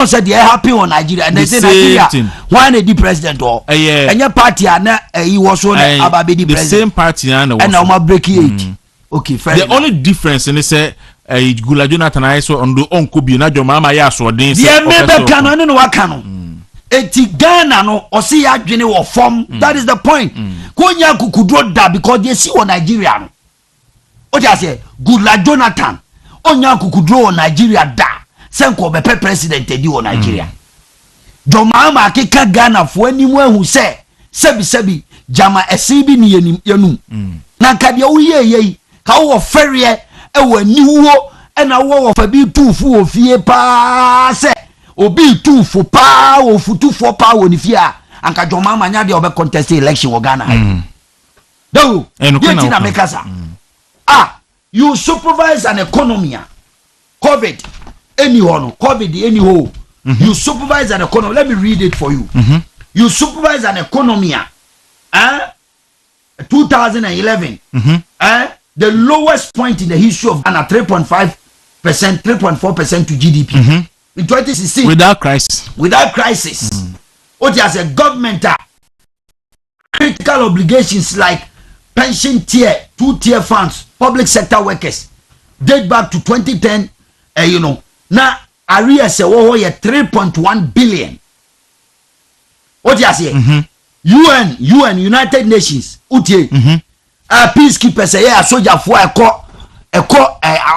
said they happy on Nigeria and they say Nigeria why the president or and your party and he was on about the president. The same party and now break it. Okay, fair. The only difference in say Gula Jonathan I saw on the uncle be na John Mahama ya so den say yeah maybe canon no waka no eti Ghana no o see adwene wo form. That is the point. Konya kukudro da because they see on Nigeria no o just say Gula Jonathan onya kukudro on Nigeria da senko be president di on Nigeria. John Mahama akeka Ghana fo animu ehu say sebi jama esibi ni yanum na kade o ye ka wo ferie e wo niwo e na wo fa bi tufu ofie pa se obi tufu pa wo futufu pa wo ni fie a anka John Mahama nya de obe contest election wo Ghana do yeti na mekasa you supervise an economy covid anyhow you supervise an economy. Let me read it for you. You supervise an economy 2011 the lowest point in the history of Ghana, 3.5%, 3.4% to GDP. In 2016, without crisis. What has a government critical obligations like pension tier, 2-tier funds, public sector workers date back to 2010. Now arrears say 3.1 billion. What you say? UN, United Nations, peacekeepers say soldier for a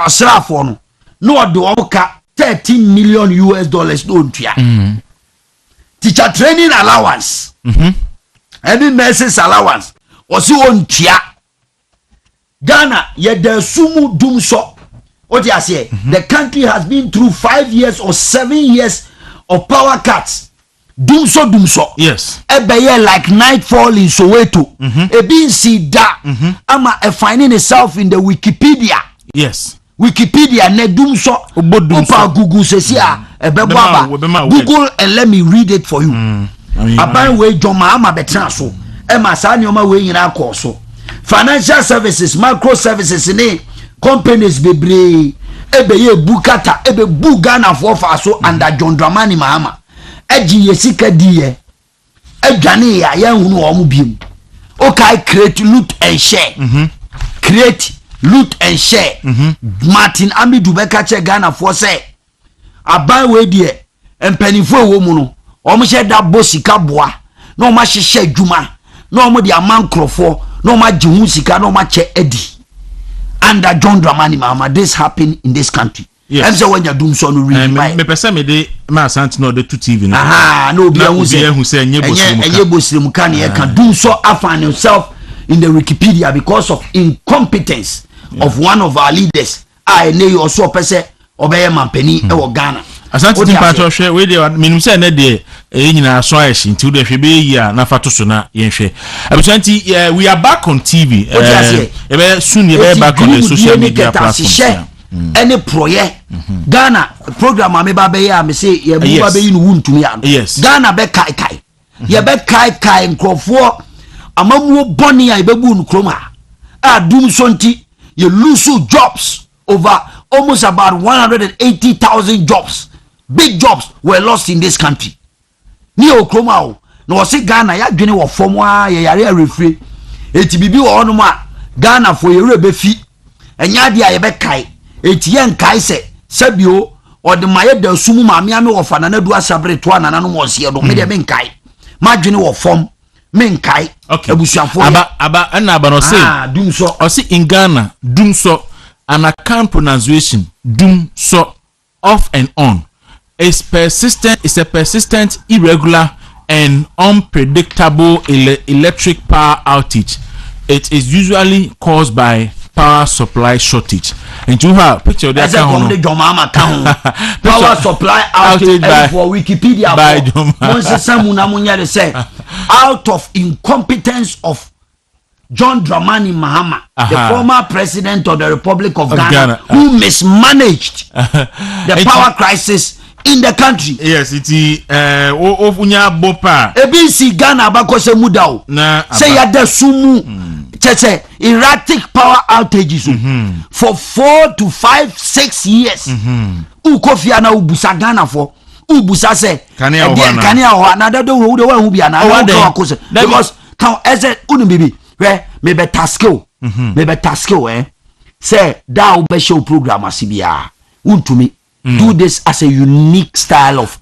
sraf for no do oka $13 million don't ya. Teacher training allowance, any nurses allowance, was you on tia. Ghana, yet the sumu doom so. What you say? The country has been through 5 years or 7 years of power cuts. Doom so. Yes. Ebeye like nightfall in Soweto. Ebi si da. Ama finding itself in the Wikipedia. Yes. Wikipedia ne doom so. Opa Google says here. Google and let me read it for you. Aban we John Mahama betra so. Ema sa nyoma we nyina akọ so. Financial services, micro services ne companies bebre ebeye bukata ebe bu Ghana for so under John Drunkmani Mahama. Eji yesika diye edwane ya hunu omu biem. Okay, create loot and share. Create loot and share. Martin Amidu beka che Ghana for say aban we die empanifo ewo mu no omo she da bosika boa na omo hyehyɛ adwuma na omo de amankrofo na omo agye sika na omo che edi under John Drunkmani Mahama. This happened in this country. Yes. I'm so when you doom so no read me person me de ma sant no de to TV no. No be hu say enye bosrem kan ye kan doom so find himself in the Wikipedia because of incompetence of one of our leaders. I ne also person obeye mampani e wo Ghana. Asante ti patro hwe we de minum say na de nyina so ayeshi nti de hwe be yi a na fato so na ye hwe. Abusanti we are back on TV. Ebe soon ye be back on the social media platforms. Any project Ghana program ame ba be ya me say ye bu ba be yi no wuntumi ya. Ghana be kai ye be kai nkrofo amamuo boni ya be bu nkroma adum so nti ye lose jobs over almost about 180,000 jobs. Big jobs were lost in this country. Ni okroma o na o se Ghana ya dwene wo fom a ye yare refre eti bibi wo hono ma Ghana fo ye rebe fi enya dia ye be kai etiyen kai se sabio o de maye da sumu ma me wo fa na na du asabre to anana no mo se do me de me kai ma dwene wo fom me nkai abusuafo aba na aba no say dum so o se in Ghana dum so an account pronunciation dum so off and on is persistent. It's a persistent, irregular and unpredictable electric power outage. It is usually caused by power supply shortage. And you have picture that power supply outage for Wikipedia by out of incompetence of John Drunkmani Mahama, the former president of the Republic of Ghana, who mismanaged the power crisis in the country. Yes, it is ofunya bopa. Ebi si Ghana bako se mudao. Say ya de sumu. Cheche erratic power outages for 4 to 5, 6 years. Ukofia na ubusa Ghana for ubusa say can you na da do wo de wa hu bia na na ko se because kan eze unu bibi me be taskeo say da wo be show program asibia untumi do this as a unique style of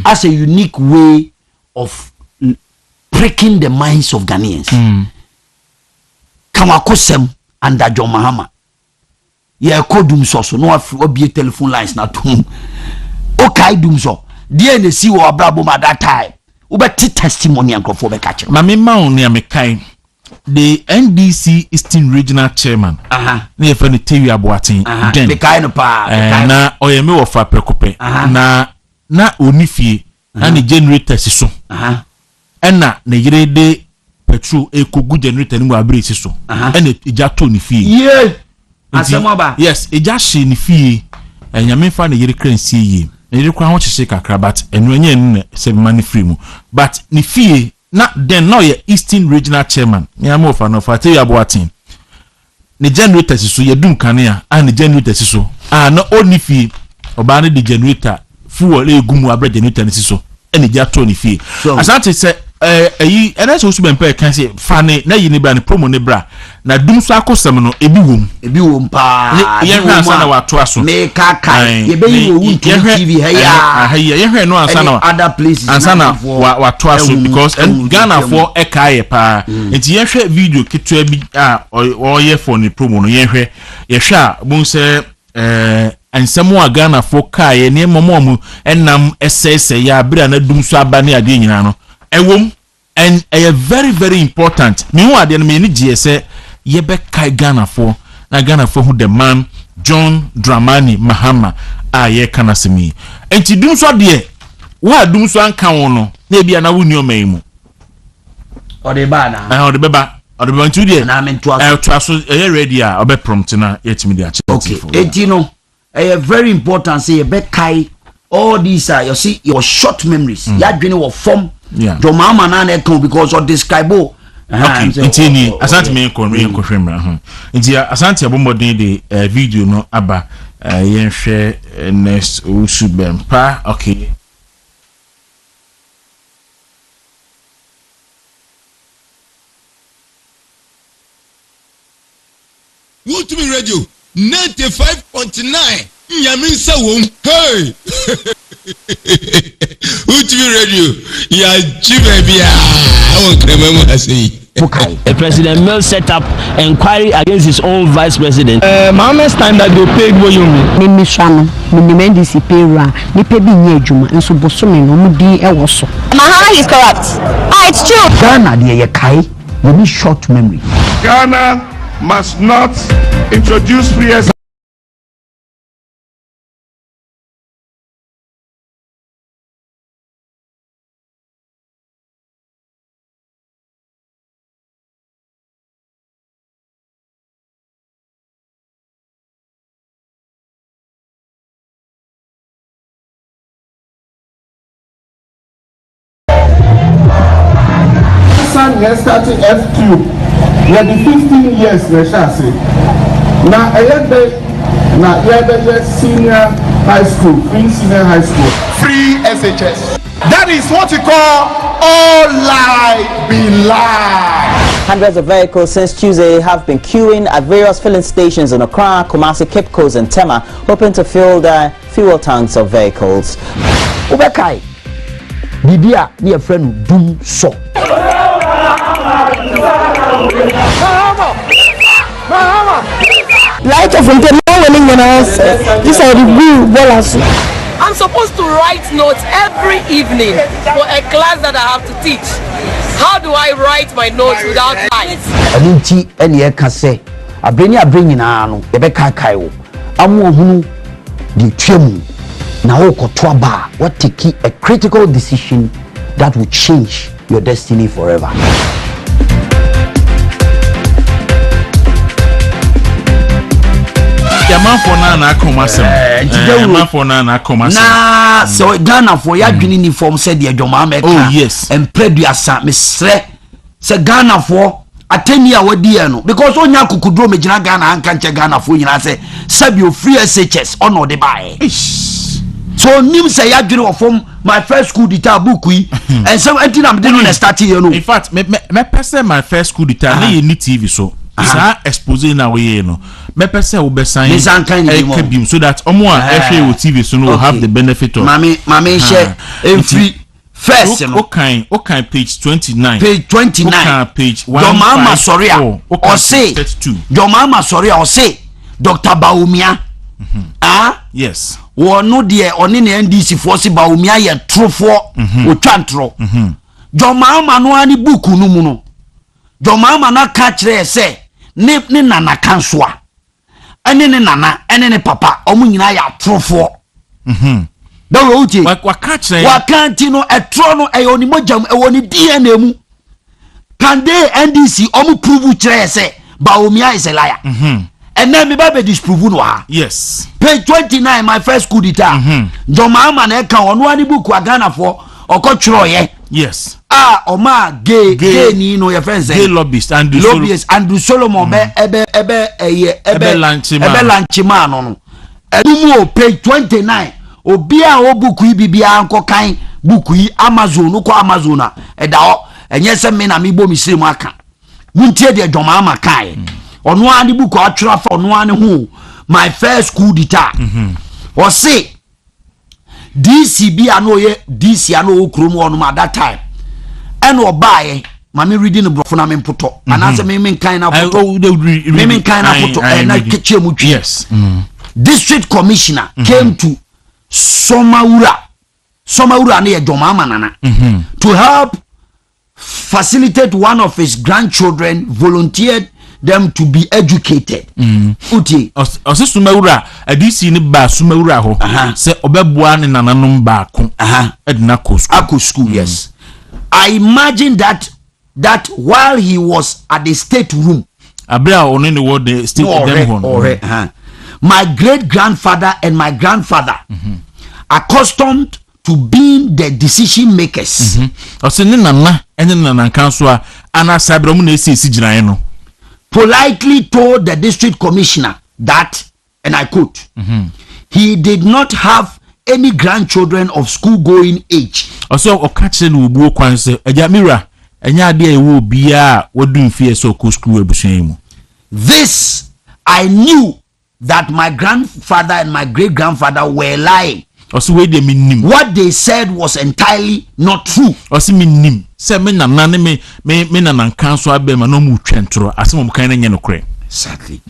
as a unique way of breaking the minds of Ghanaians. Kamakosem under John Mahama. Yeah, call doom so no be telephone lines na tum. Okay, doom so. Dear the see what brabo at that time. Ubeti testimony and for catch. Mami Maun near Mekai. The NDC Eastern Regional Chairman. Near Fanny Terry Aboatin. Then Mekai no pa. Na oyeme of a precope. Na unifi and the generator so. Ena na yire de petrol ekogu generator ni mo abrese so ena eja to ni fie asemo ba yes eja hye ni fie enyame fa na yire kransie yi na yire kwa ho kyekye kakra but enu enye ne se mani free mu but ni fie na then no ye Eastern Regional Chairman nyame ofa no fa te Aboatin ni generator so ye dum kane a ni generator so na oni fie oba ne di generator fuel egumu abra generator ni so ena eja to ni fie asante se Ernest Owusu Bempah kan say fane na yi ne bra ne promo ne bra na dum so akosem no ebi wom pa ye hwe ansa na wato aso me kaka ye be yi wo TV ye hwe no ansa na other places ansa na wato aso because Ghana for ekaye pa enti ye hwe video kitwa bi o ye for ne promo no ye hwe a bon say ansemo a Ghana for kaye ne momo enam esese ya bra na dum so aba ne ade nyina no ewom and very very important me hu ade no me ni GS ye be kai Ghana for who the man John Drunkmani Mahama ye kana semi enti dum so de wa dum so anka won no na bia na woni o mai mu o de ba na o de beba o de bantu de na me to aso ye ready a obe prompt na yetimi de a okay enti no very important say ye be kai all these are you see your short memories ya dwene wo form John Mahama na come because of describe okay intini asante me ko hwemra nti asante abomodin de video no aba yenhwe Ernest Owusu Bempah okay Ultimate Radio 95.9 Nyaminsa wom hey Ultimate Radio ya chibebia won krememu asei The president will set up inquiry against his own vice president. Mohammed's time that they paid Boyomi. Nimi Shano, Nimi NDC payra, Nipe Binye Juma, and so Bosumi no Mudi Ewoso. Mahama is corrupt. It's true. Ghana the Yakai, you need short memory. Ghana must not introduce free starting F2 we are the 15 years we shall say now senior high school free senior high school free SHS that is what we call all lie be lie. Hundreds of vehicles since Tuesday have been queuing at various filling stations in Accra, Kumasi, Cape Coast and Tema, hoping to fill the fuel tanks of vehicles. Ubekai Bibia be a friend doom so Light of the winning when I say this are the blue dollars. I'm supposed to write notes every evening for a class that I have to teach. How do I write my notes without lights? Alinti eni eka se abrenyi na no ebe kai wo amu ohunu di twemu na wo koto ba what take a critical decision that will change your destiny forever. Na so Ghana for ya dwini ni form said the Jomama oh yes and preduasa mesre se Ghana for ateni a wadi no because onya kukudro megina Ghana anka nche Ghana for nyina se sabi o free SHS ono de bae so nim say ya dwene of my first school dita book yi and some antin am dey no start here no. In fact me person my first school dita na ye ni TV so sa expose na we no me person wo be sign bim so that omo a ehwe wo TV so no will have the benefit of mami share every first no okay page 29 page 1 John Mahama sorry o say John Mahama sorry o say Dr. Baumia yes wono de oni na NDC force Baumia ye trofo o twantro John Mahama no ani book no mu no John Mahama na ka kire say ne nana kansoa ene ne nana ene ne papa omu nyina ya trofo dawo uti wakanti no etro no eyoni mojam ewoni DNA mu can they NDC omu prove kire say Baumia is a liar and then me ba disprove no ha yes page 29 my first coup d'etat John Mahama na ka onu ani book wa Ghana for okotro ye yes oma gay ni no your friends gay lobbyist Andrew Solomon ebe lanchima no edumu page 29 obi a o book yi bibia anko kan book yi Amazon ko Amazon a eda o enye se me na me bo mi sire mu aka muntie de John Mahama kai onu ani book atwera fa onu ani hu my first coup d'etat o say DCB anoye DC ano okrom onu at that time and obaye mami reading brofo na mempoto anase me kan na photo me kan na photo na keche mu twi yes district commissioner came to Somaura na John Mahama nana to help facilitate one of his grandchildren volunteered them to be educated. Uti ose Somaura adisi ni ba Somaura ho se obeboa ne nananom ba ko edna ko school yes. I imagine that while he was at the state room abra on in the word the state them my great grandfather and my grandfather accustomed to being the decision makers ose ni nana ene nana kanso a ana sabra mu na esi giran no politely told the district commissioner that, and I quote, he did not have any grandchildren of school going age. Also, okachel ubu kwanse ejamira enya ade ewo bia wodun fie so ko school ebusuemu. This I knew that my grandfather and my great grandfather were lying. Also we dey minim. What they said was entirely not true. Also minim. Se me na nane me na nankanso abema no mu twentro asem kan na nye no kre. Exactly.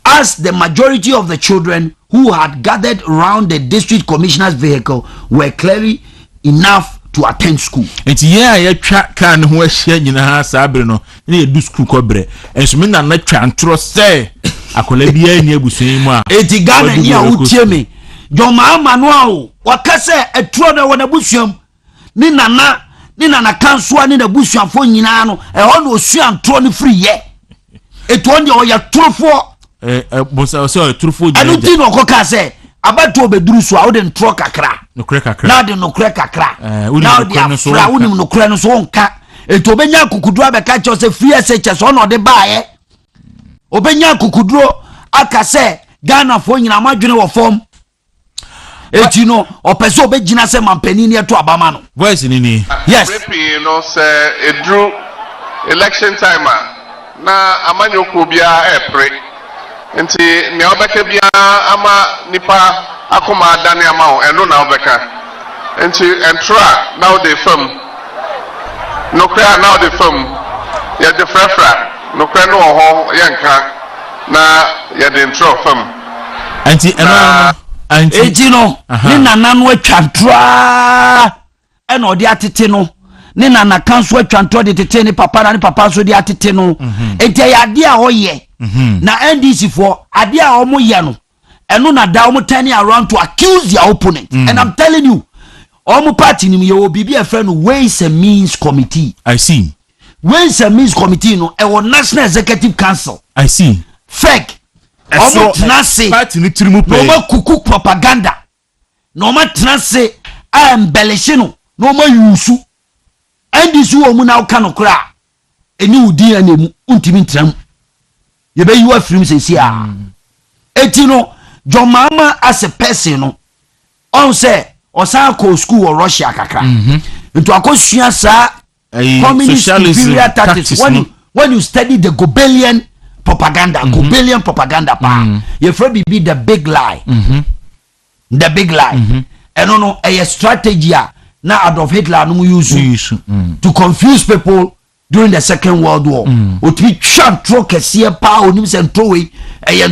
As the majority of the children who had gathered around the district commissioner's vehicle were clearly enough to attend school. Enti ye twa kan ho ahia nyina ha sabre no na ye du school ko bre. Enso me na twantro se akola bia ni abusuin mu a. Enti Ghana ni a utie me. John Mahama no a wakase etro na wona busuam ni nana kansoa ni na busuafo nyina no e ho no osuantro ni free ye. Eto on de o ya trofo bonsa so trofo je. Anu ti no koka se abato obeduru so a wo de ntro kakra. No kre kakra. Na de no kre kakra. Na de afra wo ni no kre no so onka. Eto obenya kukuduro abeka che se free SHS so no de baaye. Obenya kukuduro aka se Ghana fo nyina madwene wo form. Eti no opeso obegina se mampani ni eto abama no. Voice ni. Yes. You know say edru election time na amanyoko bia epre. Nti ne obeka bia ama nipa akoma dane ama o eno na obeka. Nti entra now the film. No cry now the film. Ya de frafra. No cry no ho yanka na ya de intro film. Nti eno Eji no ni nana no atwantra e na odi atete no ni nana kanso atwantra de tete ni papa na ni papa so de atete no enti ya ade a hoye na NDC for ade a omo ye no eno na da omo turning around to accuse their opponent and I'm telling you omo party ni ye obi bi a friend Ways and Means Committee. I see. Ways and Means Committee no e National Executive Council. I see. Fake omo tnase party ni tirimu pe no ma kuku propaganda no ma tnase embellish no ma yusu NDC wo mu na uka no kra eni udi anemu untimi ntram ye be you afrim sesi a eti no John Mahama as a person no on say osan ko school or Russia kakra into akosua sa communist superior tactics when you study the Goebbelian propaganda you afraid be the big lie the big lie and no a strategy na Adolf Hitler no use to confuse people during the Second World War otimi twa tro kese pa onim se ntrowe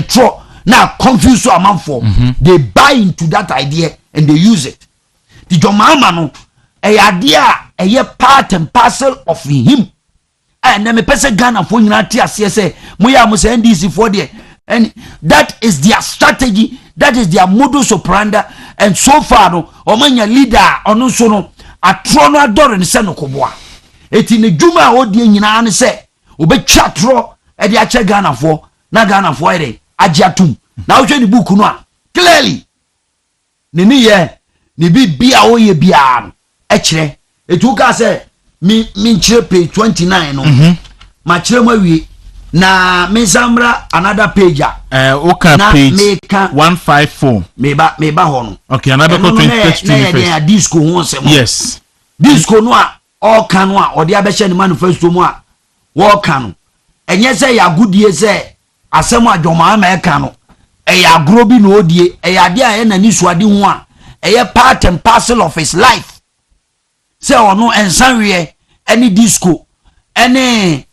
tro na confuse amanfo they buy into that idea and they use it the John Mahama no idea part and parcel of him and me pese Ghana for nyina ti ase say moya mo say NDC for there and that is their strategy, that is their modus operandi, and so far no omanya leader ono so no atro no adore ne se no koboa eti ne djuma odie nyina ne se obetwa tro e de ache Ghana for na Ghana for ere agiatum na wo hwe ni book no a clearly ne ni ye ne bibia wo ye bia e kire etu ka se mi nchire page 29 no ma kire ma wi na me samra another page okay page 154 me ba ho no okay another go 22 disco ho se mo yes disco no a all kan no a odi abehye ne manifesto mu a wo kan no enye se ya gudie se asem adwoma ma e kan no e ya agro bi no odie e ya de a na ni suade ho a e part and parcel of his life se ono ensanwe any disco any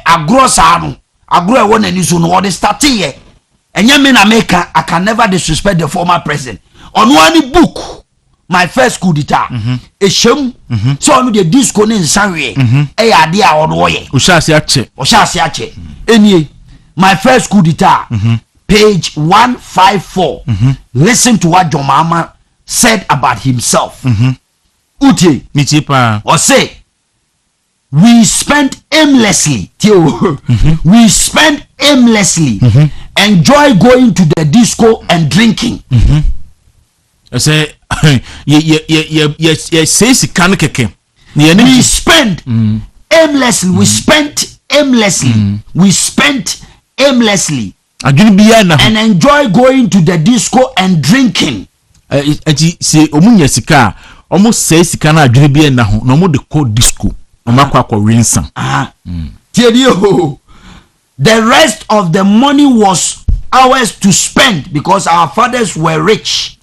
agro sanu agro e wona ni so no what start here enye me na make I can never disrespect the former president ono ani book my first coup d'etat eshem so ono the disco ne nsanwe e ya de a ono ye o sha se ache enie my first coup d'etat page 154 listen to what John Mahama said about himself utie mitipa or say we spent aimlessly we spent aimlessly enjoy going to the disco and drinking I say ye say sikan keke we spent aimlessly we spent aimlessly we spent aimlessly and enjoy going to the disco and drinking say omunya sika almost say sika na adwene bia na ho no mo de ko disco the rest of the money was ours to spend because our fathers were rich.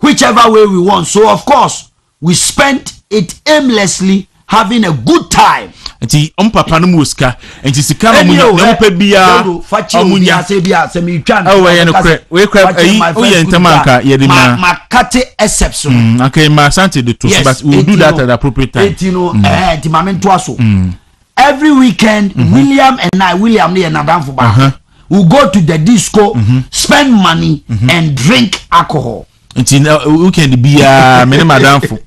Whichever way we want. So of course we spent it aimlessly having a good time. Papa no muska enti sika no munya bia omunya we ntamanka yedima makate exception okay ma sante de to but we will do that at the appropriate time ti mamento aso every weekend William near Nadamfo ba we go to the disco spend money and drink alcohol. Until weekend be many madamfo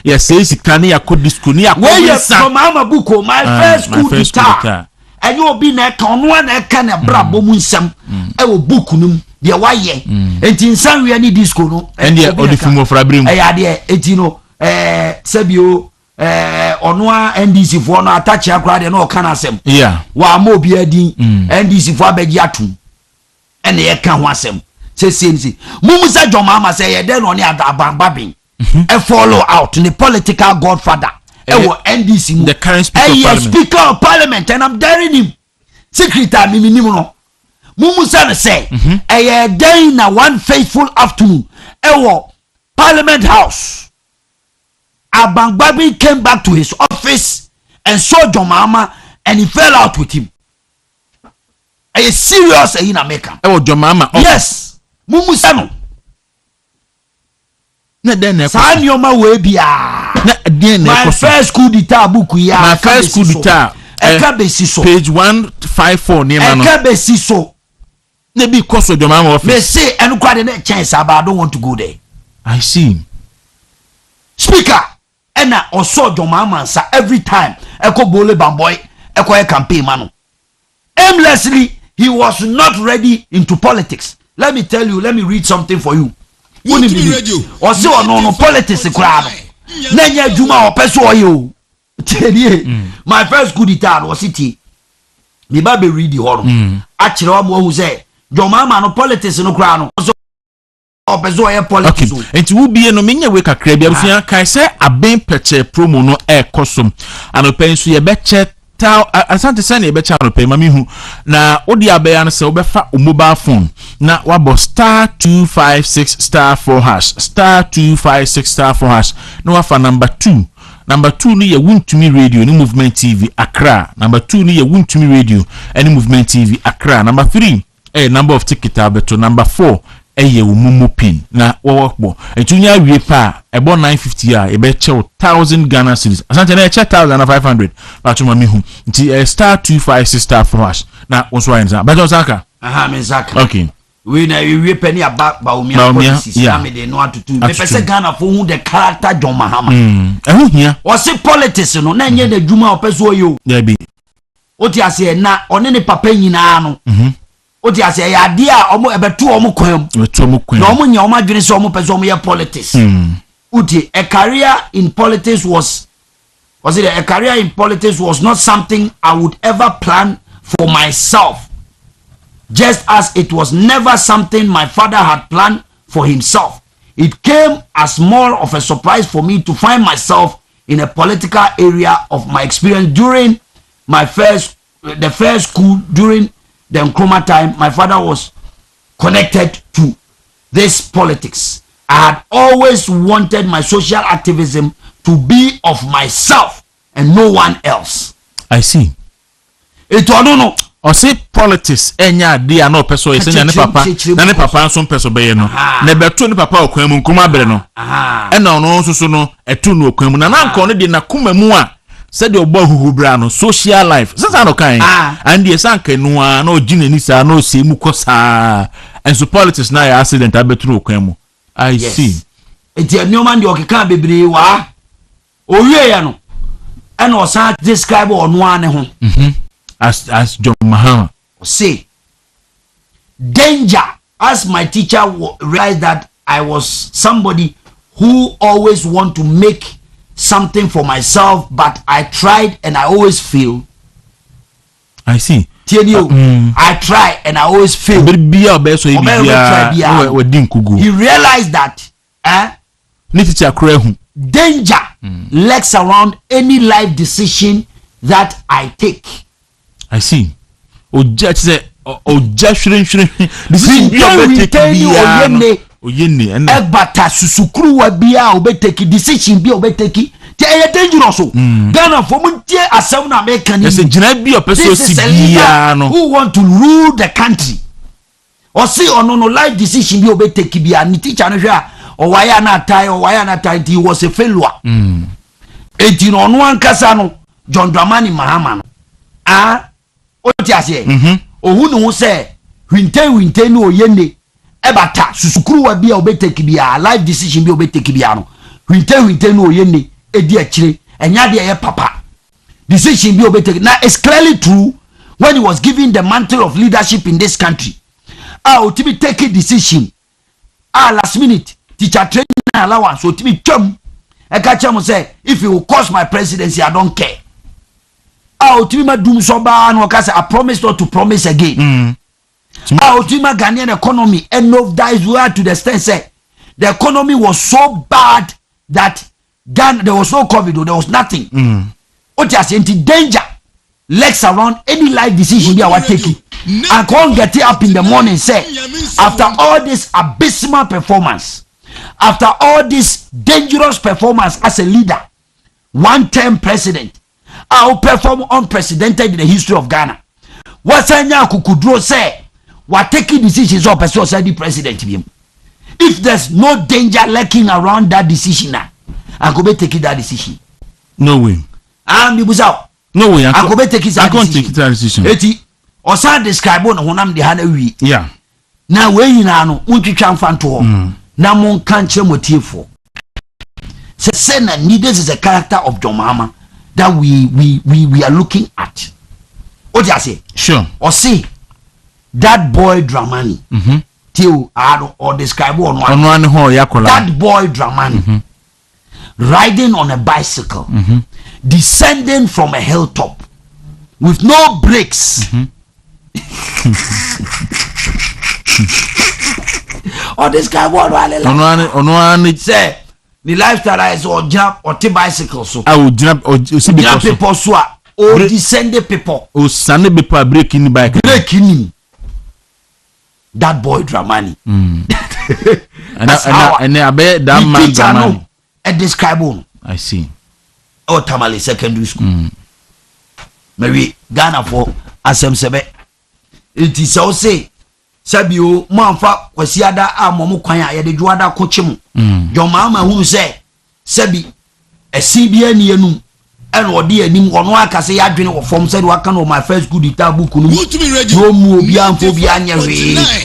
yes say sika ne yakọ disco ne yakọ from Mama Buko my first school guitar and you be na kan no na ka na brabo mu nsam e wo book num de waye enti nsan we ni disco no and the odifimo frabrim ya de enti no sabio ono a NDC fo no attach akra de no ka na asem yeah wa ma obi adin NDC fo abegi atum ene ye ka ho asem say Mumusa John Mahama say ye den oni Aboapapo e follow out the political godfather e wo NDC the current speaker of parliament and I'm daring him secretary miminim no Mumusa say e ye den na one faithful afternoon e wo parliament house Aboapapo came back to his office and saw John Mahama and he fell out with him. A serious in America. E wo John Mahama yes Mumusa no na den na san yoma we bia na den na my first coup d'etat book ya my first coup d'etat page 154 near man eka besi so na bi koso John Mahama office me say enu kwa de chance but I don't want to go there. I see speaker ena oso John Mahama sa every time eko bole bamboy eko campaign mano aimlessly he was not ready into politics. Let me tell you, let me read something for you. Or say no politics crowd. Nanya Juma or Peso you. My first good guitar was it. Me baby read the horror. Actually, I'm who say John Mahama no politics no kra no so opezo aye politics. Okay. Enti wo bie no menye we kakra bia busia kai se aben peche promo no kosom anopen so ye beche asante sane ye beche anopen mami hu na odi abeya no se wo befa o mobile phone na wabo *256*4# *256*4# no wafa number 2 ni ye Wuntumi Radio ni Movement TV Accra. Number 2 ni ye Wuntumi Radio any Movement TV Accra. Number 3 number of ticket abeto. Number 4 ye umumu pin na wawakbo etunya wie pa ebo 950 a ebe che 1000 Ghana cedis asante na che 1500 patuma mihu nti *256*4# na wonso wa nza bajo saka menzaka okay we na wie penny about baumia policies na me de no atutu me pese Ghana for who the character John Mahama ehu hia o se politics no na nye de dwuma opeso oyo there be oti ase na one ne papa nyina no oti ase ya de a omo ebetu omo kwam na omo nya omo adwene se omo pese omo ye politics oti a career in politics was it a career in politics was not something I would ever plan for myself, just as it was never something my father had planned for himself. It came as more of a surprise for me to find myself in a political area of my experience during my first school during the Nkrumah time. My father was connected to this politics. I had always wanted my social activism to be of myself and no one else. I see. It no. O say politics enya dia na opeso yese na ne papa nso peso be ye no na beto ne papa okwan mu Nkrumah bere no e na ono nso no etu no okwan mu na nko no de na kuma mu a se de obo huhubra no social life sasa no kan and the sanka no a na ogine ni sa na o se mu kosa enso politics na ya accident abetu no okwan mu. I see. Eti anioma ndi okeka bebre wa owie ya no e na o san describe ono ane ho as John Mahama say danger, as my teacher realized that I was somebody who always want to make something for myself, but I tried and I always fail. I see. I try and I always fail. He realized that danger lurks around any life decision that I take. I see. Decision Egbata susukuru wa bia obeteki decision bia obeteki te e dangerous. Ghana for muntie asem na make kan. Yes, gina bia person si bia no. Who want to rule the country? Or see or no life decision bia obeteki bia ni teacher no hwa o waya na tie he was a failure. Enti no no ankasa no John Drunkmani Mahama no. Oti ase ohu no se hwinten no oyene ebata susukuru wa bia obeteki bia life decision bia obeteki bia no hwinten no oyene edi akire enya de ye papa decision bia obeteki. Now it's clearly true when he was given the mantle of leadership in this country. Otibi take a decision last minute teacher training allowance otibi twam e ka chem say if you will cost my presidency I don't care. Ultima doom so ba no ka say I promise not to promise again. Ultima Ghanaian economy and no dies were to the extent say the economy was so bad that Ghana, there was no COVID, there was nothing. What you saying? Danger lurks around any life decision we are taking. I can't get it up in the morning say after all this abysmal performance, after all this dangerous performance as a leader, one-term president, I'll perform unprecedented in the history of Ghana. What's Anya Kukudro say? What taking decisions of a society president? If there's no danger lurking around that decision, I could be taking that decision. No way. I'm out. No way. I could be taking that decision. Eti osa describe on honam de hana wi. Yeah. Now we na no untwitwa mfanto na mon kan kire motiefo. Say na this is a character of John Mahama that we are looking at. What do you say? Sure. Or see that boy Drunkmani. Till or describe on one. That boy Drunkmani riding on a bicycle, descending from a hilltop with no brakes. Or this guy what Ono say the lifestyle is or jump or bicycle so. I will jump or see people so or descended people. Oh, Sunday people breaking the bike. Breaking him. That boy Dramani. And I bet that man Dramani. At this Skyboom. I see. Oh, Tamale Secondary School. Maybe Ghana for Asem Sebe. It is so say Sabio Manfa was yada Amomu Kwaya ya de Juada Kochim. John Mahama who say Sabi a CBN yenu and what dear Nim on Waka say I drink from said Wakan my first good book. No more beyond Phobia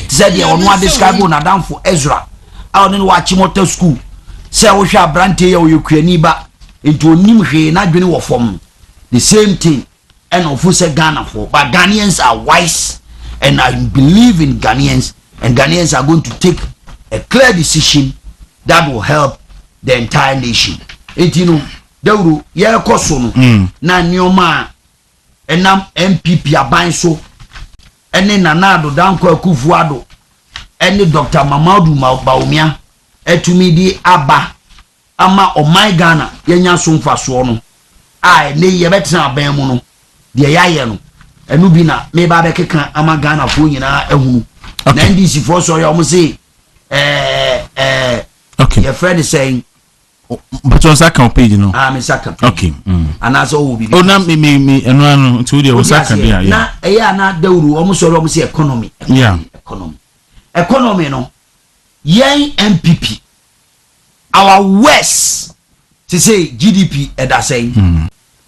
said you on what this guy on a down for Ezra. I don't watch motor school. Say we shall brante or Ukraine back into a new not drink from the same thing. And of course Ghana for but Ghanaians are wise and I believe in Ghanaians and Ghanaians are going to take a clear decision that will help the entire nation. And you know, Deuru ye koso no na nioma enam MPP aban so ene Nanado Danko Akufo-Addo ene Dr. Mamadou Bawumia etumi di aba ama oman Ghana yenya so mfaso no ai ne ye betra aban mu no de yaye no enu bi na me ba be keka ama Ghana fo nyina ehunu na NDC for so ya omo say okay your friend is saying but on second page no me second okay and as all be oh na me eno to the second there na na Deuru omo so omo say economy no yen MPP our west to say GDP that saying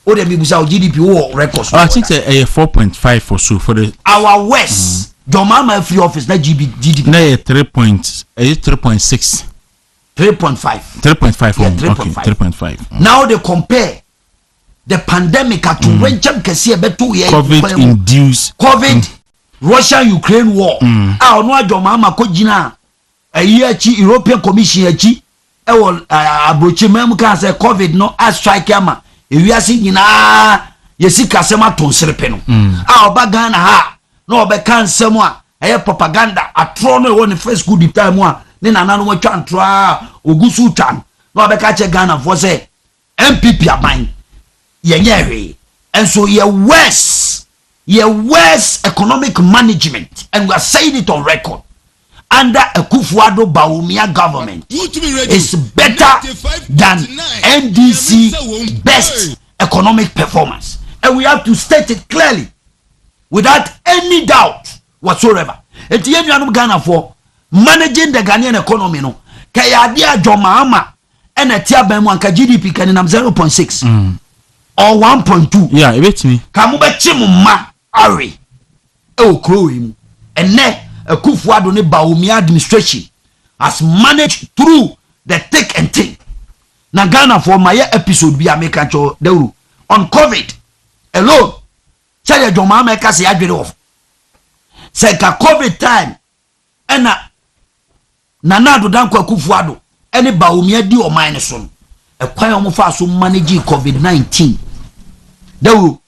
o dem be busa GDP wo records I think say 4.5 or so for the our west John Mahama free office na GDP na 3.6 3.5 3.5 now they compare the pandemic to when jam kesi beto ye COVID induced Russia Ukraine war no John Mahama ko gina ayi European Commission achi e wo abrochi mem kan say COVID no a strike ama ewiase nyina yesi kasema tonsrepe no oba Ghana ha no oba kansem a eye propaganda atro no won first good time a ne nana no watwa ntro a ogusu twan no oba ka che Ghana for say MPP aban yenyewe and so your worst economic management and we are saying it on record under Akufo-Addo Bawumia government is better than NDC best economic performance, and we have to state it clearly without any doubt whatsoever. Eti yenuanum Ghana for managing the Ghanaian economy no kaya dia John Mahama and etia ban mu anka GDP kan nam 0.6 or 1.2 yeah ebetimi kamu be chimma are e okro yi mu enne Akufo-Addo ne Bawumia administration has managed through the thick and thin. Na Ghana for my episode be America cho Deuru on COVID alone. Say John Mahama ka say adwere off. Say ka COVID time ena Nanado Danko Akufo-Addo ene Bawumia di o man so no. E kwan o mo fa so manage COVID-19. Deuru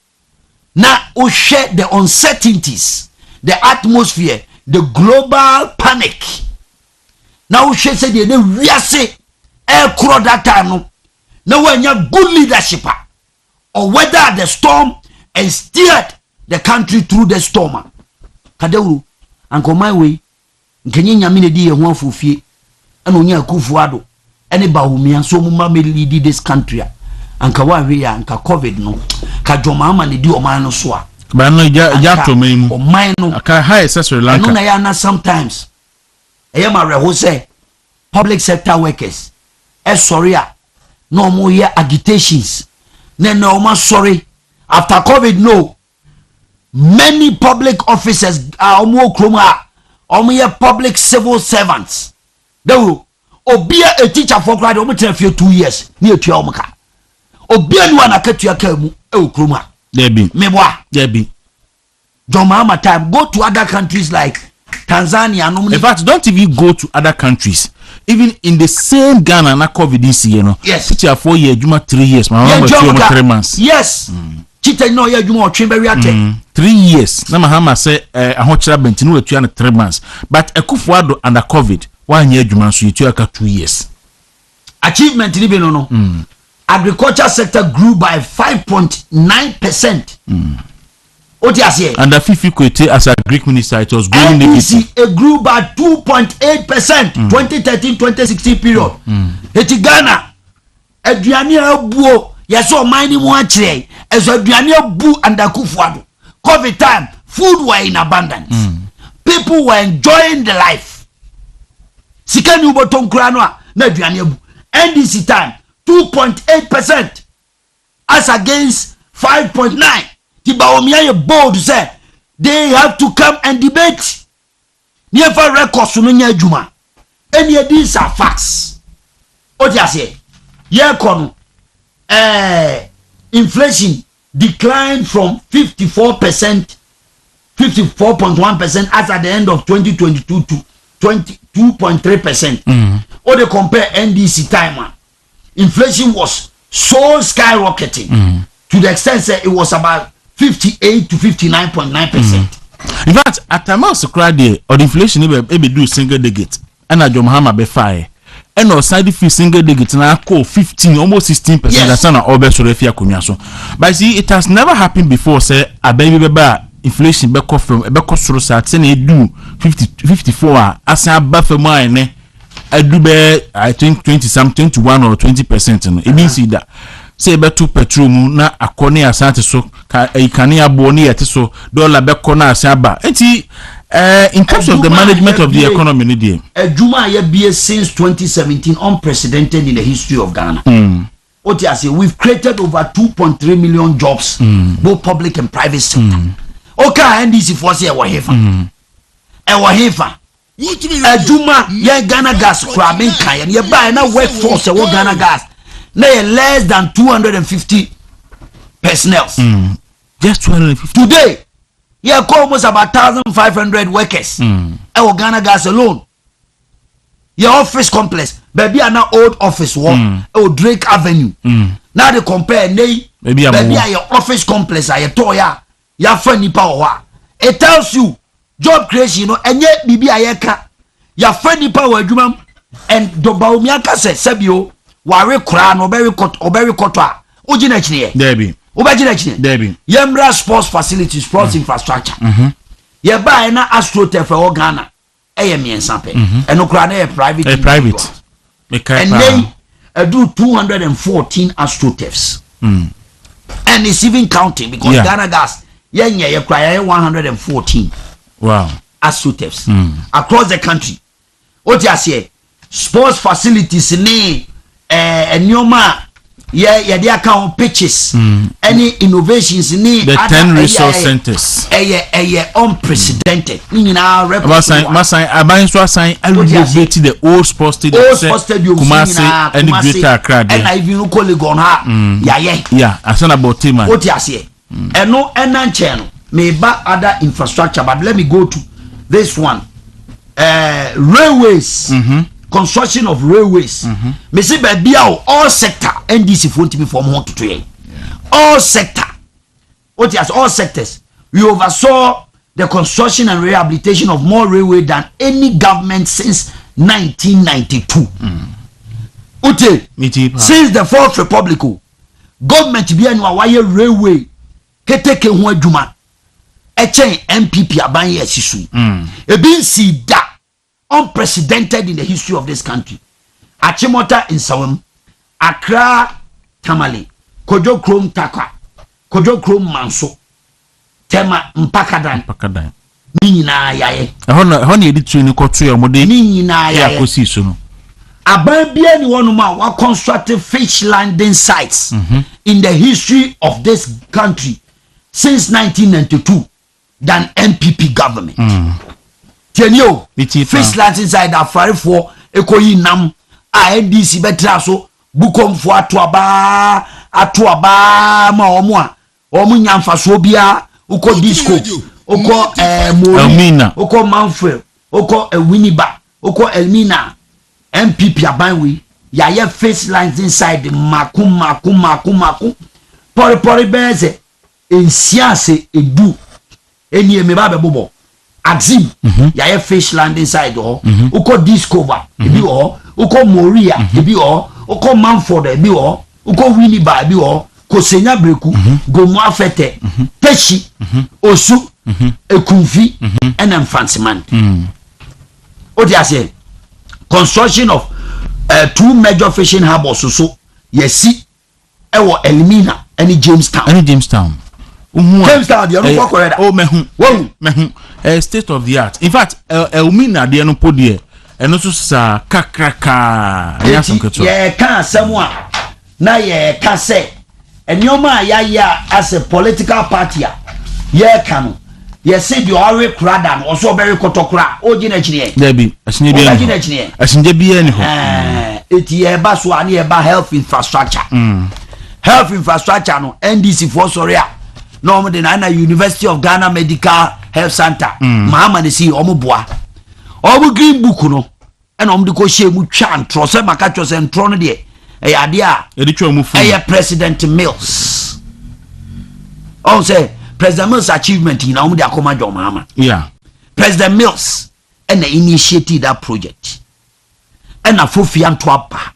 na o share the uncertainties, the atmosphere, the global panic. Now she said they we are say air crow that time no. Now when you good leadership or whether the storm and steered the country through the storm. Kadeuru anko my way nkenye nyamine di ye ho afofie ana onya Akufo-Addo ene Bawumia so mu ma lead this country anka wa hwe ya anka COVID no ka John Mahama ne di o man no so a but no ja to me mu o man no aka high Sri Lanka no na ya na sometimes eya ma reho say public sector workers sorry no more here agitations no more sorry after COVID no many public officers are more kroma here public civil servants they obia a teacher for grade omo 2 years ni etua omka obia ni wana katua ka mu kroma there be meboa there be John Mahama time go to other countries like Tanzania no. In fact, don't even go to other countries. Even in the same Ghana na COVID this year no. Yes. Teacher 4 years, Juma 3 years, my mama 3 months. Yes. chita no ya adwuma otwe bari ate 3 years na Mahama say ahochira bentinu wetua na 3 months but Akufo-Addo under covid wanye adwuma so yetua ka 2 years achievement ni be no agriculture sector grew by 5.9%. Under Fifi Kwete as a Greek minister, it was growing negative. It grew by 2.8%. 2013-2016 period. Eti Ghana, aduane abuo, yeso mining mo achire, eso aduane abu under Akufo-Addo. COVID time, food were in abundance. People were enjoying the life. Sikani uboton kura no na aduane abu. NDC time 2.8% as against 5.9. Tibaomia ye bold say they have to come and debate. Never records no nya adwuma. Any of these are facts. What you say? Ye kono inflation declined from 54%, 54.1% as at the end of 2022 to 22.3%. Or they compare NDC time, inflation was so skyrocketing to the extent that it was about 58 to 59.9%. In fact, at the most crowd or inflation be do single digit, and John Mahama be fire. And or side fee single digit now call 15 almost 16%. That's not all best refia kunyaso. But see, it has never happened before. Say a baby inflation be off from a back of say do 54 as a buffer mine. I do be I think 21 or 20%. It means that say better petrol na akone asante so ikane aboni yete so dollar be kona asaba. Enti in terms of the management of the economy ni dey. Adwuma ya bie since 2017 unprecedented in the history of Ghana. What you say, we've created over 2.3 million jobs, both public and private sector. Okay, NDC force e wa hefa. E wa hefa. Adwuma ya Ghana gas kra men kan ye buy na workforce e wo Ghana gas. Now less than 250 personnel. Just 250. Today, you have almost about 1,500 workers. Our Ghana gas alone. Your office complex, baby, are now old office work. Drake Avenue. Now they compare, baby, your office complex, your toya, your funny power. It tells you job creation, you know, and yet bibi ayeka, your funny power, and Dobaumiaka says, Sabio. Ware kura no oberi kotwa ojina chine Debi obejina chine Debi Yemra sports facilities sports infrastructure ye buy na AstroTurf for Ghana miensa pe eno kura na private and they do 214 AstroTurfs and it's even counting because Ghana gas ye kura 114 wow AstroTurfs across the country. What you say sports facilities ni Nyoma they account pitches any innovations need the 10 resource centers unprecedented Masai Abanswa sign elevate the old sports stadium Kumasi and Greater Accra and even Polygon ha asana about team what you say and no enan channel may back other infrastructure but let me go to this one railways construction of railways. Me say baby all sector NDC won't be from 1 to 3. All sector. What is all sectors? We oversaw the construction and rehabilitation of more railway than any government since 1992. Since the Fourth Republic, government be anwa wire railway keteke ho adwuma. Echen MPP abanye asisu. Ebin si da unprecedented in the history of this country. Achimota in Sawam, Accra, Tamale, Kojo Krom Takwa, Kojo Krom Manso, Tema Mpakadan. Nina yaye. Honey edit training kotu ya mode. Nina yaye. Kosi so no. Abambia ni wanuma wa constructed fish landing sites in the history of this country since 1992 than MPP government. Tenio, fish lands inside that fire for Ekoyi Nam, NDC betra so, Bukom for Atuaba, Maomwa, Omunyam Fasobia, Uko Disco, Oko Elmina, Oko Manfred, Oko Winiba, Oko Elmina, MPP Abanwi, fish lines inside the Makum, Pori Beze, ensiase edu eni me ba be bobo Axim ya fish landing side ho uko Discover ebi ho uko Moria ebi ho uko Manford ebi ho uko Winneba ebi ho ko Senya Breku Gomu Afete Pechi Osu Ekunfi and Mfansiman what you say construction of 2 major fishing harbors so yesi ewo Elmina any Jamestown Jamestown the no correct oh mehu state of the art in fact Elmina de no podie eno so sa kakraka ya sonketo ye kan samwa na ye ka se enioma ya as a political party ye kan ye say the already krada no so very kotokra ogina chine debi asinye bi ani ho eti ye ba so ani ye ba health infrastructure health infrastructure no NDC for Soria no de na University of Ghana Medical Health Center Mahama de si omoboa obu green book no and de ko hye mu twa ntro se maka twa se ntro no de e ade a e de twa mu fu e President Mills on say President Mills achievement in de akoma John Mahama President Mills and initiated that project and afofia nto apa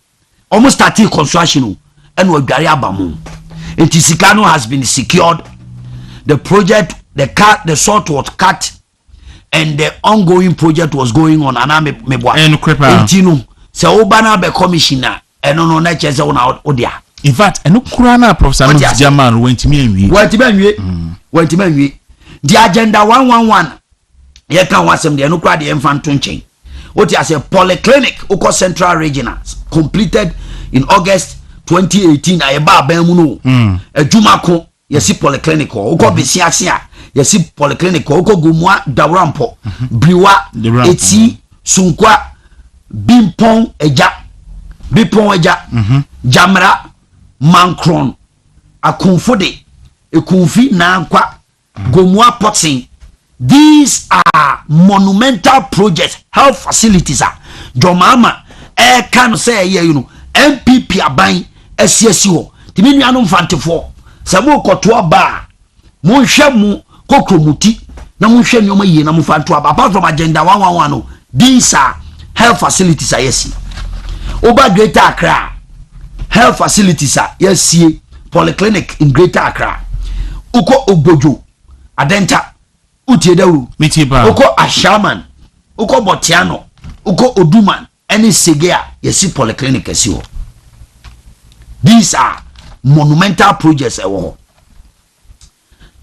almost started construction and we gari abamu it is Sikano has been secured. The project, the salt was cut, and the ongoing project was going on. Aname mebwa. Entinu. Se obana be commissioner. Eno no na chese ona odia. In fact, eno kurana Professor Moses German went me anwie. The agenda 111. Ye kan wasem de eno kura de emfanto nchen. What as a polyclinic Oko Central Regional completed in August 2018. Ayeba abamu no. Ejumako yesi polyclinic Oko besiasia yesi polyclinic Oko Gumwa Darampo Briwa Eti Sunkwa Bimpon Eja Jamra Mankron Akunfode Ekunfi Nankwa Gomwa Potting. These are monumental projects, health facilities. Jomama can say you know MPP aban SCSO timinu anu mfantefo sabo kotoa ba monhwe mu kokromuti na monhwe nyoma yie na mfanto aba apart from agenda 111 no these are health facilities ayesi oba Greater Accra health facilities yesi polyclinic in Greater Accra uko Ogbojo Adenta Utiedawu uko Ashaman uko Botiano uko Oduman any Segea yesi polyclinic esiwo. These are monumental projects ewo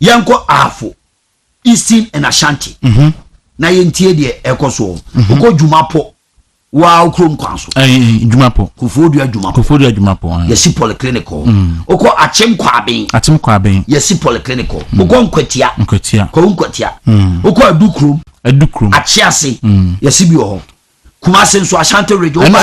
yanko Afo Eastern and Ashanti na yentie de ekoso uko Jumapo wa ukrom kwanso Jumapo Kufodu Jumapo yesi polyclinic uko Achimkwaben yesi polyclinic uko Nkwatia uko Adukrom Achiase yesi bi ho Kumasi nso Ashanti region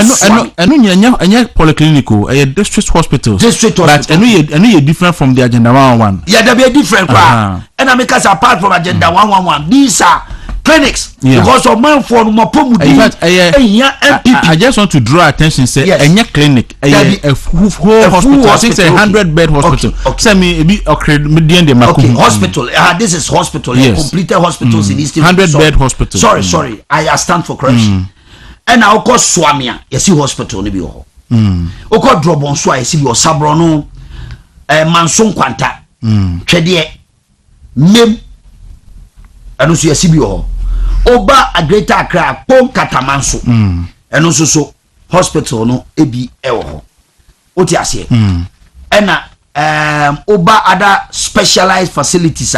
enu nya polyclinic a district hospital but enu ye different from the agenda 111 there be different and I make us apart from agenda 111 these are clinics because of man for mapomu I just want to draw attention say enya clinic a whole hospital I think it's a 100-bed hospital say me be median de makum hospital this is hospital completed hospitals in Eastern 100-bed hospital sorry I stand for correction and I oko Swamia yesi hospital ni bi ho oko Drobon so yesi bi Osabro no Manson Kwanta twede mem eno so yesi bi ho oba a Greater Accra Pon Katamanso eno so hospital no ebi ewo ho oti ase ena oba other specialized facilities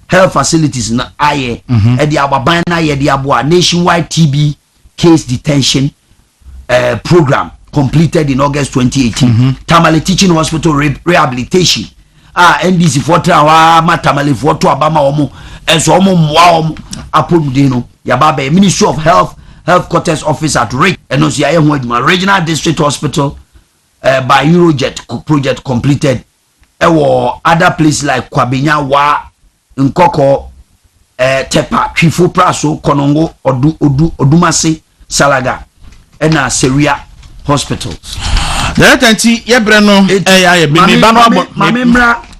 health facilities na aye e di ababan na ye di aboa nationwide TB case detention program completed in August 2018. Tamale Teaching Hospital rehabilitation NDC for ma Tamale for to abama omo enso omo mwa omo apodino yababe Ministry of Health Quarters Office at Rick eno sia ho aduma Regional District Hospital by Eurojet project completed ewo other places like Kwabenya wa Nkoko Tepa Twifo Praso Konongo Odumase Salaga ena Seria hospitals the tanti yebre no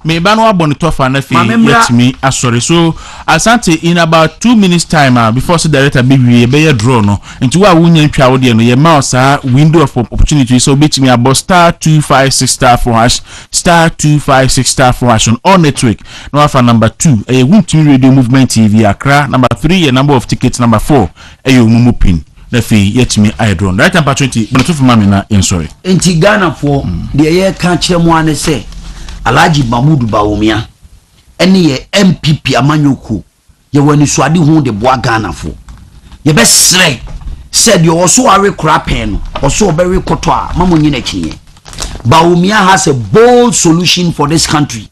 me ba no abon to fa na fe yet me asori so asante in about 2 minutes time before the director be we draw no nti wa wunya ntwa wo de no ye ma osa window of opportunity so bet me about *256*4# *256*4# on all network no afa number 2 Wuntumi Radio Movement TV Accra, number 3 your number of tickets, number 4 mumu pin na fi yet me I draw right number 20 but to mama na in sorry enti Ghana for the ye kan kire mu ane say Alhaji Mahmoud Bawumia ene ye MPP amanyoko ye wani suade hu de boa Ghana for ye be sre said you also are crapen no also very koto a mamo nyina kinye Bawumia has a bold solution for this country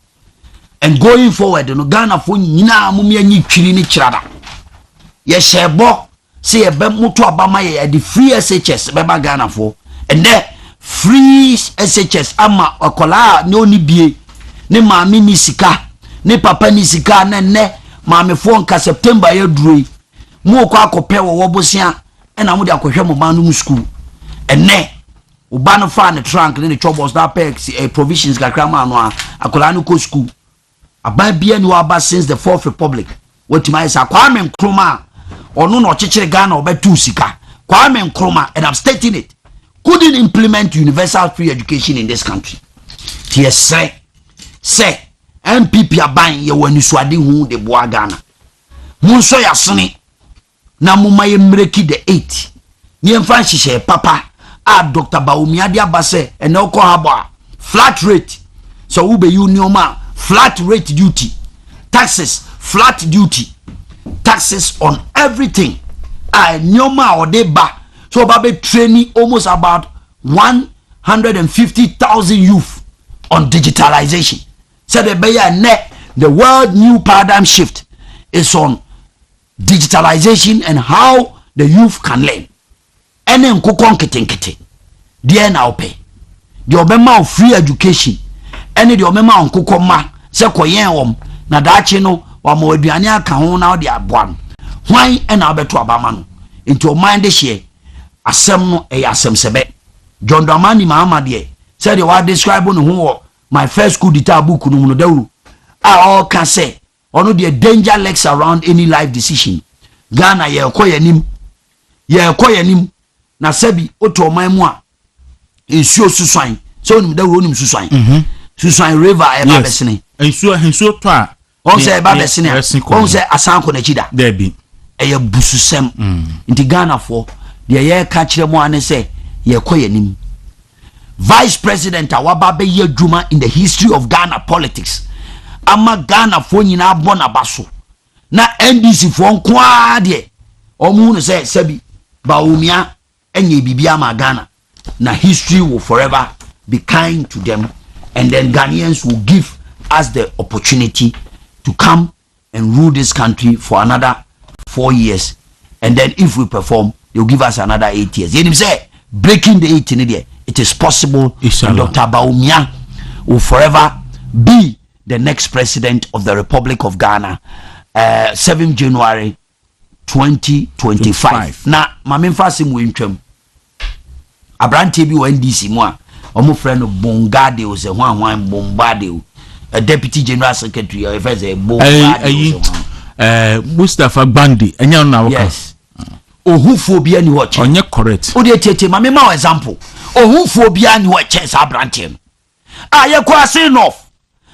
and going forward no Ghana for nyina amumia nyi twiri ni kirada ye shebo say ye be moto abama ye the free SHS beba Ghana for and there free SHS ama okola ne oni bie ne maami ni sika ne papa ni sika na ne maami fo nka September ye duro mu ko akopɛ wo bosia na mu de akohwɛ mo ban no school enne o ba no fa ne trunk ne chobos da pex provisions kakra ma no akola no ko school aba bia ni wa ba since the 4th Republic what my say Kwame Nkrumah ono no chechire Ghana obetu sika Kwame Nkrumah and I'm stating it couldn't implement universal free education in this country TSA say MPP aban ye wani suade hu de boa Ghana munso ya sene na mumaye mreki the 8 ni emfa hihye papa a Dr. Bawumia de abase ene okọ haba flat rate so ube union ma flat rate duty taxes flat duty taxes on everything nyoma ode ba so babe training almost about 150,000 youth on digitalization said the world new paradigm shift is on digitalization and how the youth can learn ene nkoko nketenkete die na ope the obema free education ene the obema nkoko ma se koyen wom na daachi no wa mo aduane aka ho na de aboa no hwan ena obeto abama no into o mind share asem no asem sebe John Drunkmani Mahama de said they were describing who my first coup d'etat book no dawru all can say ono the danger lurks around any life decision Ghana ye koyanim na sabi oto man mu a ensuo suswan so onim dawru onim suswan suswan river e ba besene ensuo to a on say ba besene on say asanko na chida there be eye bususem nti Ghana for the ye ka kire mu ane say ye koyanim vice president awaba be ye dwuma in the history of Ghana politics ama Ghana fo nyina bona baso na NDC fo nkoa de omu no say sabi Bawumia enye bibia ma Ghana na history will forever be kind to them and then Ghanaians will give us the opportunity to come and rule this country for another 4 years and then if we perform they'll give us another 8 years. You say breaking the 8 in there it is possible and Dr. Bawumia will forever be the next president of the Republic of Ghana 7 January 2025 na mamemfa sim we ntwam abrante bi o NDC mu a omo friend Bongade o se hwan Bombade o a deputy general secretary o first Bongade Mustafa Bandi enya na waka yes ohufo bia ni wo che onye correct o de tete mamema example ohufo bia ni wo che sa abrante ye kwa sin off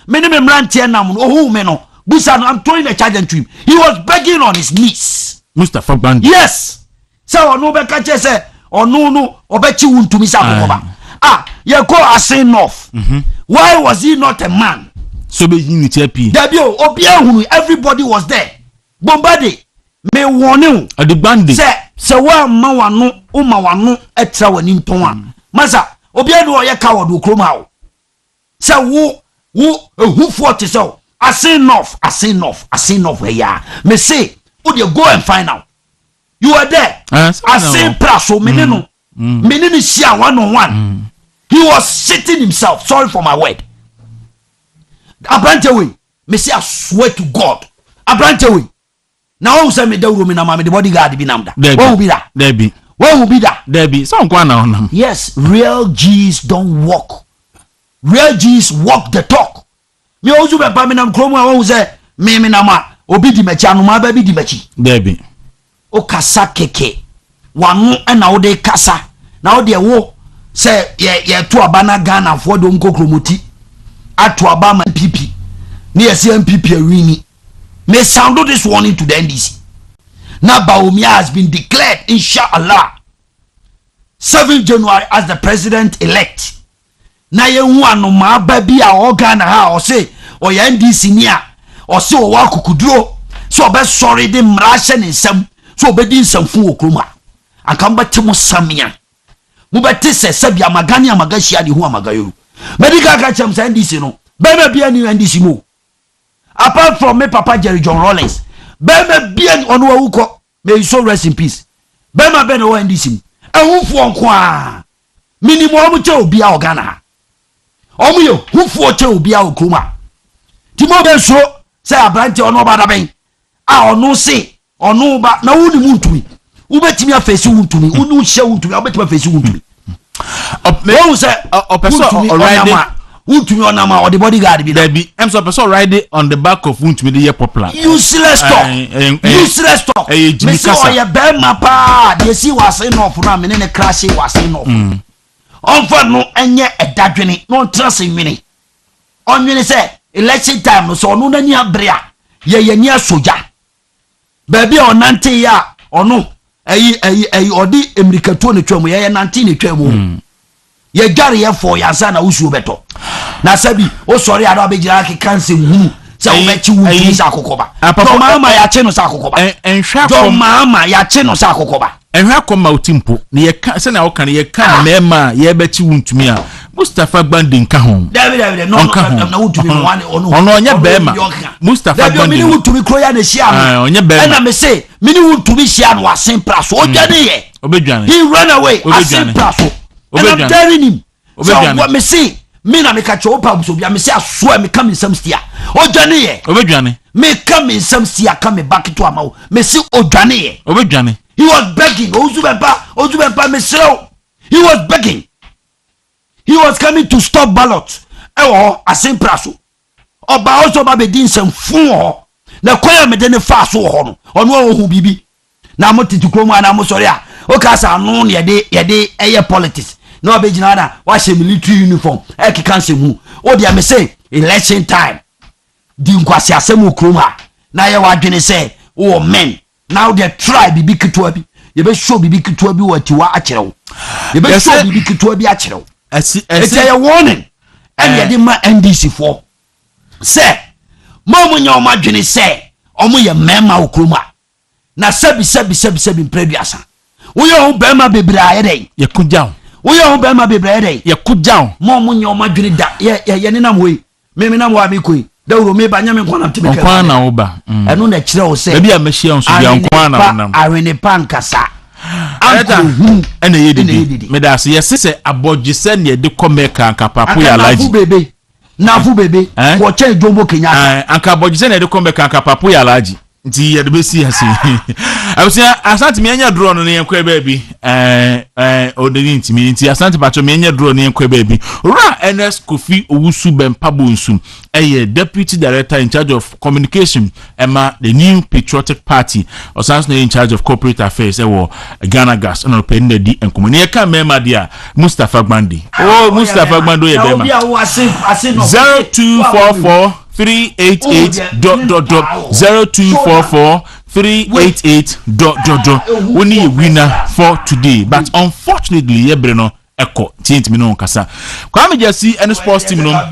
me ni me mrantie nam no ohu me no busa no I'm throwing a charge to him he was begging on his knees Mustafa Bandi yes so ono be ka che se ono no obechi wuntumi sa koba ye go asin off why was he not a man so be unity api dabio obia hunu everybody was there Bombade me wonu the Bandi se wa ma wanu o ma wanu etra wani nton a masa obia do ye ka wodo kroma o se wo who fought so asin off ya me say would you go and find out you are there asin praso menino sia 1-on-1 he was sitting himself sorry for my word abrantewe me say I swear to God abrantewe now who say me dawro me na ma me the bodyguard bi namda who be that there be so nkwa na onam yes real G's don't walk real G's walk the talk Me Owusu Bempah me nam kromu a won say me nama obi di machi anoma ba bi di machi. Debi. O kasa keke. Wanu na wo de kasa. Na wo de wo say ye to aba na Ghana fo do nkokromoti. Ato aba ma MPP. Ni yesi MPP awini. May sound this warning to the NDC. Now Bawumia has been declared, inshallah, 7th January as the president-elect. Now you want no ma baby a organ ha or say or your NDC near or so wa kukudro so be sorry the mrashe in some so be din some fu okroma. Akamba timo samia. Mu beti se sabia magani amagashi ani hu amagayo. Medical catchem say NDC no. Be be ani NDC mo. Apart from me Papa Jerry John Rollins, Bema bien onu awuko, may you so rest in peace. Bema ben o NDC. E hufu onkwa. Minimum omu che obi a Ghana. Omu yo hufu o che obi a Okroma. Timo ben so say abrante ono ba da ben. A ono se, ono ba na wuni muntumi. Ubetimi afesi wuntumi, unu hye wuntumi, ubetimi afesi wuntumi. Won say person already Untumi onama or the bodyguard be there be I'm so person riding on the back of Untumi the year popular. Useless talk. Useless talk. Me say o ye bema pa, dey see was enough na me ne crash was enough. Onfa no enye edadwene, no trust nwene. Onwene say election time no so no nani abrea. Ye ni asoja. Baby onante ya ono eyi odi emirikatu ne twam ye nante ne twam. Ye gari ye for yansa na usu beto. Na sabi o sori ado abegira ke kanse hu se o mechi wu sa akokoba. John Mahama ya che no sa akokoba. John Mahama ya che no sa akokoba. Enhwa akoma otimpo ne ye ka se na wo kan ye kan mema ye bechi wuntumi a Mustafa Gbandi nka ho. David no na wutumi no wane ono. Ono onye bema. Mustafa Gbandi. Mini wutumi kroya na hia no. Onye bema. Na me say mini wutumi hia no asen praso. O dwane ye. Obedwane. He ran away asen praso. And I'm telling him. So what me see, me na me catch opa busobia me say I swear me come in some stia. Odwane ye. Obedwane. Me come in some stia come back to amawo. Me see odwane ye. Obedwane. He was begging. Owusu Bempah me slow. He was begging. He was coming to stop ballot. Ewo asen praso. Oba also ba be din sem fun ho. Na kwaya me de ne fa so ho no. Ono ohu bibi. Na mo titukromu na mo sori a. O ka sa no ye de eye politics. No be gina na wa she military uniform e ke kan se mu o dia me say election time di nkwasi asem okroma na ye wa dwene say oh men now the tribe bibi kitwa bi ye be show bibi kitwa bi wati wa akyerew ye be show bibi kitwa bi akyerew esi ye warning and ye di ma NDC for say mo nya o ma dwene say omo ye mema okroma na sebi preduasa wo ye ho bema bebra ye dey ye kujaw wo ye ho bema bebra dey ye kujaw mo nya o ma dwene da ye ne nam we me nam wa me koi dawro me ba nya me nkwana tebe ka nkwana wo ba eno na kire wo say bia mehia nso bia nkwana wo nam awene pankasa Eta ene yedidi me da se yesese abogise ne de komeka ankapapo ya laji nafu bebe ko che jombo Kenyatta anka abogise ne de komeka ankapapo ya laji nti ye de besi hasi abusia asante me anya draw no ne yankwa baabi odeni ntimi nti asante pacho me anya draw ne yankwa baabi ra Ernest Owusu Bempah Bonsu deputy director in charge of communication ema the new patriotic party osanso in charge of corporate affairs Ghana Gas no pende di enkomo ne ka mema dia Mustafa Gbandi Mustafa Gbandi ye bema 0244 388 388 only a winner for today but unfortunately yebreno eko tint me no kasa kwame jasi any sports team no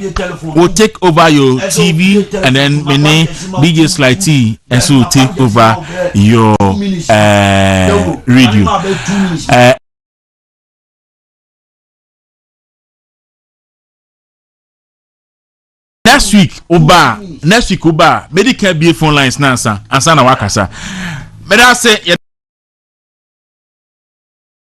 will take over your TV and then many DJ Sly T and so take over your radio next week oba medical be phone lines na ansa na wakasa me da say